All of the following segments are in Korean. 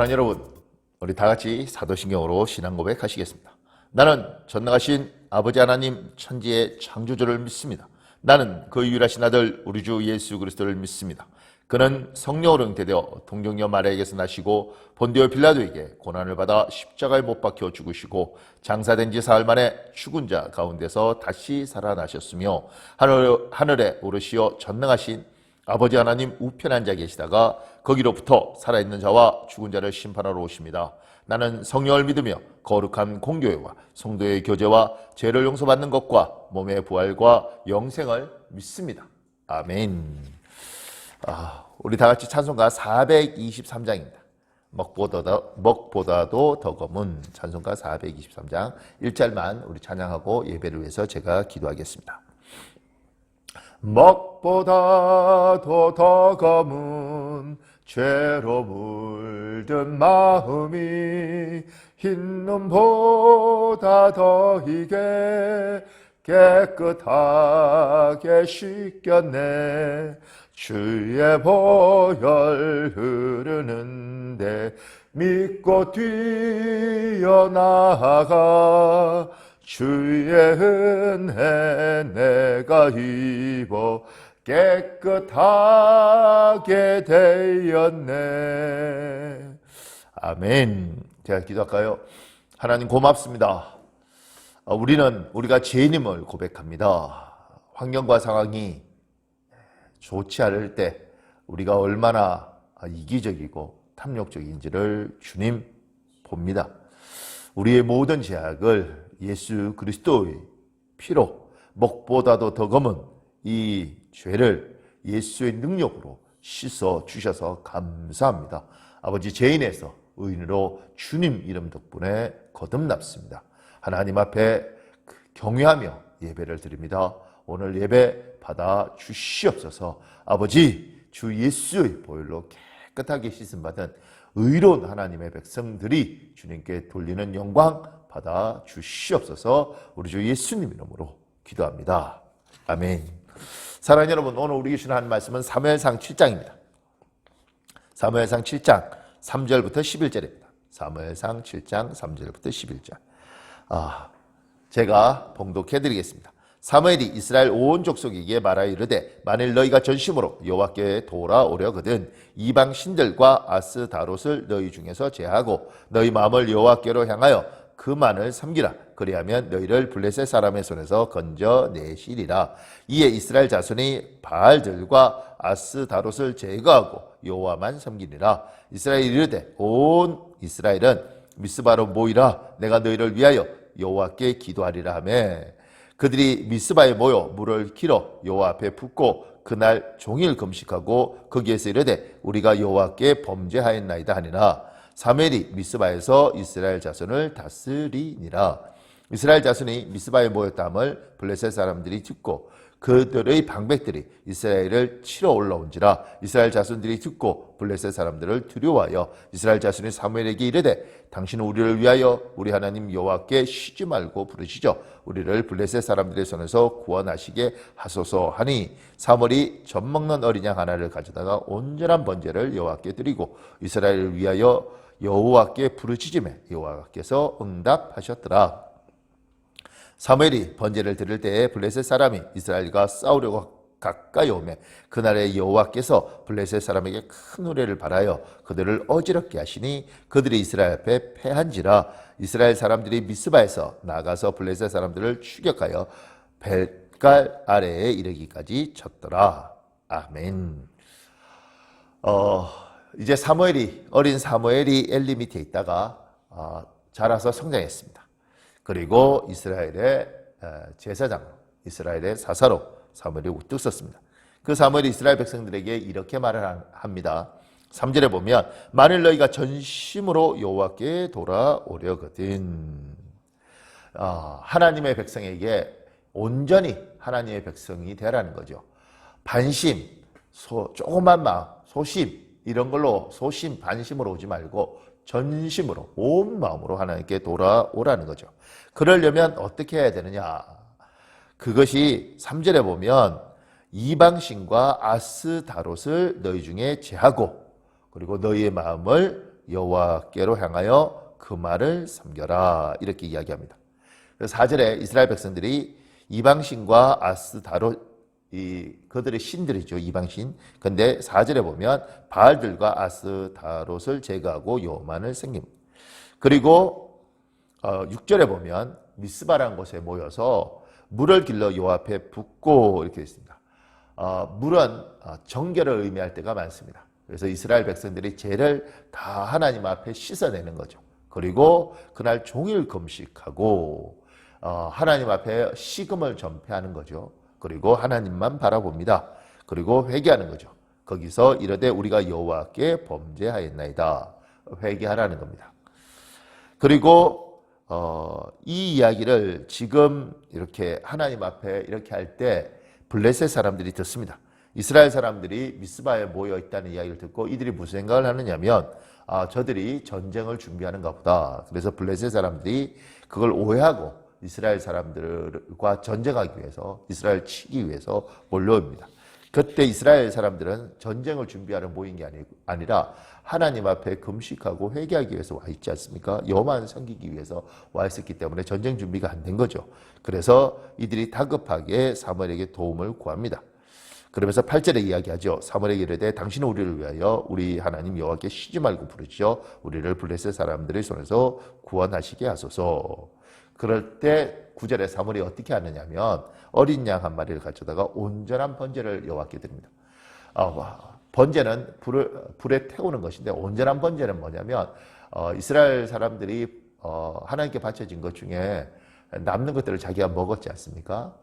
사랑하는 여러분, 우리 다 같이 사도신경으로 신앙 고백하시겠습니다. 나는 전능하신 아버지 하나님 천지의 창조주를 믿습니다. 나는 그 유일하신 아들 우리 주 예수 그리스도를 믿습니다. 그는 성령으로 잉태되어 동정녀 마리아에게서 나시고 본디오 빌라도에게 고난을 받아 십자가에 못 박혀 죽으시고 장사된 지 사흘 만에 죽은 자 가운데서 다시 살아나셨으며 하늘에 오르시어 전능하신 아버지 하나님 우편에 앉아 계시다가 거기로부터 살아있는 자와 죽은 자를 심판하러 오십니다. 나는 성령을 믿으며 거룩한 공교회와 성도의 교제와 죄를 용서받는 것과 몸의 부활과 영생을 믿습니다. 아멘. 우리 다 같이 찬송가 423장입니다. 먹보다도 더 검은 찬송가 423장 1절만 우리 찬양하고 예배를 위해서 제가 기도하겠습니다. 먹보다도 더 검은 죄로 물든 마음이 흰 눈보다 더 희게 깨끗하게 씻겼네. 주의 보혈 흐르는데 믿고 뛰어나가 주의 은혜 내가 입어 깨끗하게 되었네. 아멘. 제가 기도할까요? 하나님 고맙습니다. 우리가 죄인임을 고백합니다. 환경과 상황이 좋지 않을 때 우리가 얼마나 이기적이고 탐욕적인지를 주님 봅니다. 우리의 모든 죄악을 예수 그리스도의 피로 먹보다도 더 검은 이 죄를 예수의 능력으로 씻어 주셔서 감사합니다. 아버지, 죄인에서 의인으로 주님 이름 덕분에 거듭났습니다. 하나님 앞에 경외하며 예배를 드립니다. 오늘 예배 받아 주시옵소서. 아버지, 주 예수의 보혈로 깨끗하게 씻음받은 의로운 하나님의 백성들이 주님께 돌리는 영광 받아 주시옵소서. 우리 주 예수님 이름으로 기도합니다. 아멘. 사랑하는 여러분, 오늘 우리 주시는 한 말씀은 사무엘상 7장입니다. 사무엘상 7장 3절부터 11절입니다. 사무엘상 7장 3절부터 11절. 제가 봉독해 드리겠습니다. 사무엘이 이스라엘 온 족속에게 말하여 이르되 만일 너희가 전심으로 여호와께 돌아오려거든 이방 신들과 아스다롯을 너희 중에서 제하고 너희 마음을 여호와께로 향하여 그만을 섬기라. 그리하면 너희를 블레셋 사람의 손에서 건져내시리라. 이에 이스라엘 자손이 바알들과 아스다롯을 제거하고 여호와만 섬기리라. 이스라엘이 이르되 온 이스라엘은 미스바로 모이라. 내가 너희를 위하여 여호와께 기도하리라 하며 그들이 미스바에 모여 물을 길어 여호와 앞에 붓고 그날 종일 금식하고 거기에서 이르되 우리가 여호와께 범죄하였나이다 하니라. 사무엘이 미스바에서 이스라엘 자손을 다스리니라. 이스라엘 자손이 미스바에 모였다함을 블레셋 사람들이 듣고 그들의 방백들이 이스라엘을 치러 올라온지라. 이스라엘 자손들이 듣고 블레셋 사람들을 두려워하여 이스라엘 자손이 사무엘에게 이르되 당신은 우리를 위하여 우리 하나님 여호와께 쉬지 말고 부르시죠. 우리를 블레셋 사람들의 손에서 구원하시게 하소서 하니 사무엘이 젖 먹는 어린 양 하나를 가져다가 온전한 번제를 여호와께 드리고 이스라엘을 위하여 여호와께 부르짖으매 여호와께서 응답하셨더라. 사무엘이 번제를 드릴 때에 블레셋 사람이 이스라엘과 싸우려고 가까이 오매 그날에 여호와께서 블레셋 사람에게 큰 우레를 발하여 그들을 어지럽게 하시니 그들이 이스라엘 앞에 패한지라. 이스라엘 사람들이 미스바에서 나가서 블레셋 사람들을 추격하여 벨갈 아래에 이르기까지 쳤더라. 아멘. 이제 어린 사무엘이 엘리 밑에 있다가 자라서 성장했습니다. 그리고 이스라엘의 제사장, 이스라엘의 사사로 사무엘이 우뚝 섰습니다. 그 사무엘이 이스라엘 백성들에게 이렇게 말을 합니다. 3절에 보면 만일 너희가 전심으로 여호와께 돌아오려거든. 하나님의 백성에게 온전히 하나님의 백성이 되라는 거죠. 반심, 조그만 마음, 소심 이런 걸로 소심, 반심으로 오지 말고 전심으로 온 마음으로 하나님께 돌아오라는 거죠. 그러려면 어떻게 해야 되느냐? 그것이 3절에 보면 이방신과 아스다롯을 너희 중에 제하고 그리고 너희의 마음을 여호와께로 향하여 그 말을 섬겨라. 이렇게 이야기합니다. 그래서 4절에 이스라엘 백성들이 이방신과 아스다롯, 그들의 신들이죠, 이방신. 근데 4절에 보면 바알들과 아스다롯을 제거하고 여호와만을 섬깁니다. 그리고 6절에 보면 미스바라는 곳에 모여서 물을 길러 여호와 앞에 붓고 이렇게 있습니다. 물은 정결을 의미할 때가 많습니다. 그래서 이스라엘 백성들이 죄를 다 하나님 앞에 씻어내는 거죠. 그리고 그날 종일 금식하고 하나님 앞에 식음을 전폐하는 거죠. 그리고 하나님만 바라봅니다. 그리고 회개하는 거죠. 거기서 이르되 우리가 여호와께 범죄하였나이다. 회개하라는 겁니다. 그리고 이 이야기를 지금 이렇게 하나님 앞에 이렇게 할 때 블레셋 사람들이 듣습니다. 이스라엘 사람들이 미스바에 모여 있다는 이야기를 듣고 이들이 무슨 생각을 하느냐면 저들이 전쟁을 준비하는가 보다. 그래서 블레셋 사람들이 그걸 오해하고 이스라엘 사람들과 전쟁하기 위해서, 이스라엘 치기 위해서 몰려옵니다. 그때 이스라엘 사람들은 전쟁을 준비하러 모인 게 아니라 하나님 앞에 금식하고 회개하기 위해서 와 있지 않습니까? 여호와만 섬기기 위해서 와 있었기 때문에 전쟁 준비가 안 된 거죠. 그래서 이들이 다급하게 사무엘에게 도움을 구합니다. 그러면서 8절에 이야기하죠. 사무엘에게 이르되 당신은 우리를 위하여 우리 하나님 여호와께 쉬지 말고 부르시어 우리를 블레셋 사람들의 손에서 구원하시게 하소서. 그럴 때 9절에 사무엘이 어떻게 하느냐면 어린 양 한 마리를 가져다가 온전한 번제를 여호와께 드립니다. 번제는 불에 태우는 것인데 온전한 번제는 뭐냐면 이스라엘 사람들이 하나님께 바쳐진 것 중에 남는 것들을 자기가 먹었지 않습니까?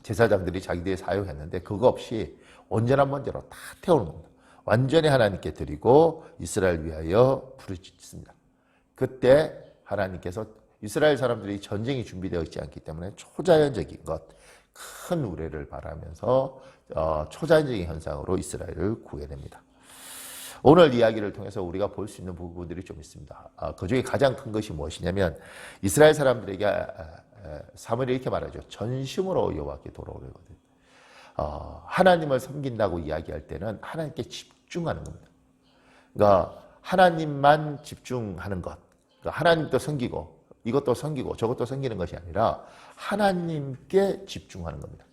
제사장들이 자기들이 사용했는데 그거 없이 온전한 번제로 다 태우는 겁니다. 완전히 하나님께 드리고 이스라엘 위하여 부르짖습니다. 그때 하나님께서 이스라엘 사람들이 전쟁이 준비되어 있지 않기 때문에 초자연적인 것, 큰 우레를 바라면서 초자연적인 현상으로 이스라엘을 구해냅니다. 오늘 이야기를 통해서 우리가 볼 수 있는 부분들이 좀 있습니다. 그중에 가장 큰 것이 무엇이냐면 이스라엘 사람들에게 사무엘이 이렇게 말하죠. 전심으로 여호와께 돌아오려거든. 하나님을 섬긴다고 이야기할 때는 하나님께 집중하는 겁니다. 그러니까 하나님만 집중하는 것, 그러니까 하나님도 섬기고 이것도 섬기고 저것도 섬기는 것이 아니라 하나님께 집중하는 겁니다.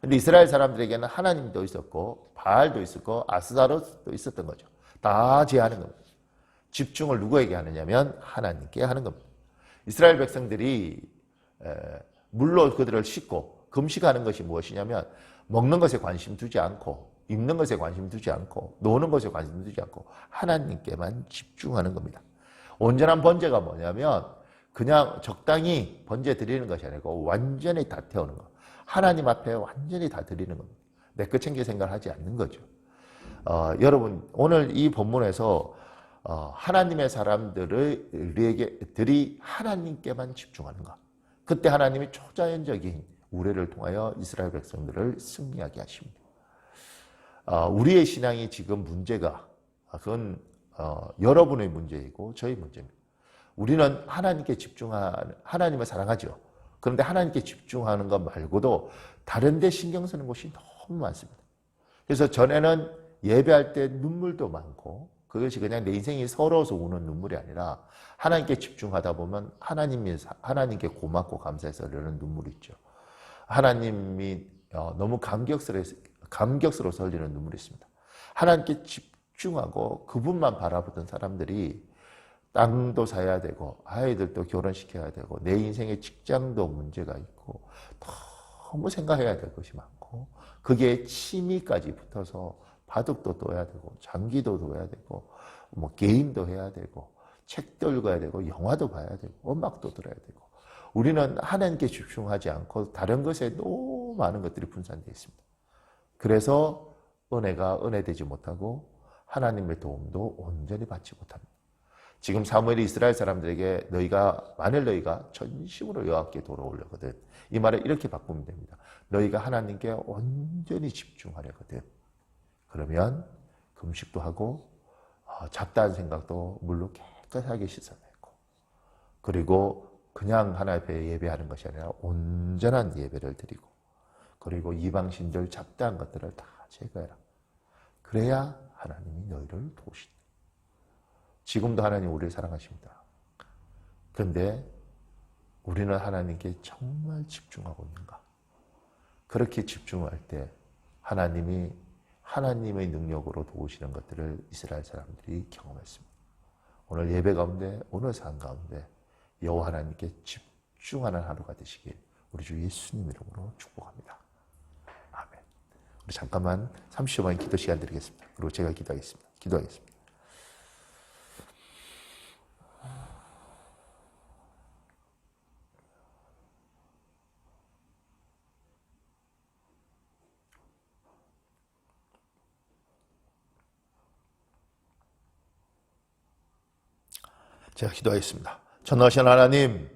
근데 이스라엘 사람들에게는 하나님도 있었고 바알도 있었고 아스다롯도 있었던 거죠. 다 제하는 겁니다. 집중을 누구에게 하느냐면 하나님께 하는 겁니다. 이스라엘 백성들이 물로 그들을 씻고 금식하는 것이 무엇이냐면 먹는 것에 관심 두지 않고 입는 것에 관심 두지 않고 노는 것에 관심 두지 않고 하나님께만 집중하는 겁니다. 온전한 번제가 뭐냐면 그냥 적당히 번제 드리는 것이 아니고 완전히 다 태우는 것. 하나님 앞에 완전히 다 드리는 겁니다. 내 것 챙길 생각을 하지 않는 거죠. 여러분 오늘 이 본문에서 하나님의 사람들이 하나님께만 집중하는 것. 그때 하나님이 초자연적인 우레를 통하여 이스라엘 백성들을 승리하게 하십니다. 우리의 신앙이 지금 문제가 그건 여러분의 문제이고 저희 문제입니다. 우리는 하나님께 하나님을 사랑하죠. 그런데 하나님께 집중하는 것 말고도 다른 데 신경 쓰는 곳이 너무 많습니다. 그래서 전에는 예배할 때 눈물도 많고 그것이 그냥 내 인생이 서러워서 우는 눈물이 아니라 하나님께 집중하다 보면 하나님께 고맙고 감사해서 흐르는 눈물이 있죠. 하나님이 너무 감격스러워서 흘리는 눈물이 있습니다. 하나님께 집중하고 그분만 바라보던 사람들이 땅도 사야 되고 아이들도 결혼시켜야 되고 내 인생의 직장도 문제가 있고 너무 생각해야 될 것이 많고 그게 취미까지 붙어서 바둑도 둬야 되고 장기도 둬야 되고 뭐 게임도 해야 되고 책도 읽어야 되고 영화도 봐야 되고 음악도 들어야 되고 우리는 하나님께 집중하지 않고 다른 것에 너무 많은 것들이 분산되어 있습니다. 그래서 은혜되지 못하고 하나님의 도움도 온전히 받지 못합니다. 지금 사무엘이 이스라엘 사람들에게 만일 너희가 전심으로 여호와께 돌아오려거든 이 말을 이렇게 바꾸면 됩니다. 너희가 하나님께 온전히 집중하려거든 그러면 금식도 하고 잡다한 생각도 물로 깨끗하게 씻어내고 그리고 그냥 하나님 앞에 예배하는 것이 아니라 온전한 예배를 드리고 그리고 이방신들 잡다한 것들을 다 제거해라. 그래야 하나님이 너희를 도우신다. 지금도 하나님 우리를 사랑하십니다. 그런데 우리는 하나님께 정말 집중하고 있는가? 그렇게 집중할 때 하나님이 하나님의 능력으로 도우시는 것들을 이스라엘 사람들이 경험했습니다. 오늘 예배 가운데, 오늘 삶 가운데 여호와 하나님께 집중하는 하루가 되시길 우리 주 예수님 이름으로 축복합니다. 아멘. 우리 잠깐만 30초만 기도 시간 드리겠습니다. 그리고 제가 기도하겠습니다. 제가 기도하겠습니다. 전능하신 하나님,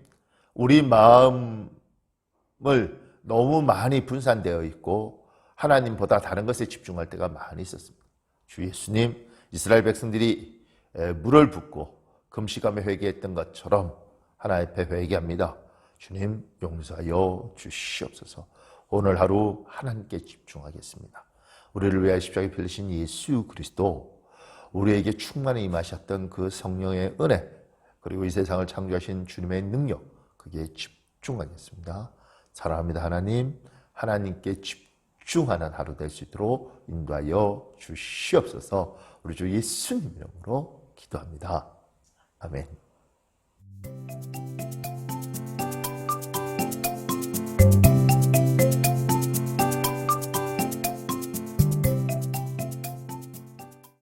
우리 마음을 너무 많이 분산되어 있고 하나님보다 다른 것에 집중할 때가 많이 있었습니다. 주 예수님, 이스라엘 백성들이 물을 붓고 금식하며 회개했던 것처럼 하나님 앞에 회개합니다. 주님, 용서하여 주시옵소서. 오늘 하루 하나님께 집중하겠습니다. 우리를 위하여 십자가에 빌리신 예수 그리스도, 우리에게 충만히 임하셨던 그 성령의 은혜, 그리고 이 세상을 창조하신 주님의 능력, 그게 집중하겠습니다. 사랑합니다. 하나님, 하나님께 집중하는 하루 될 수 있도록 인도하여 주시옵소서. 우리 주 예수님 이름으로 기도합니다. 아멘.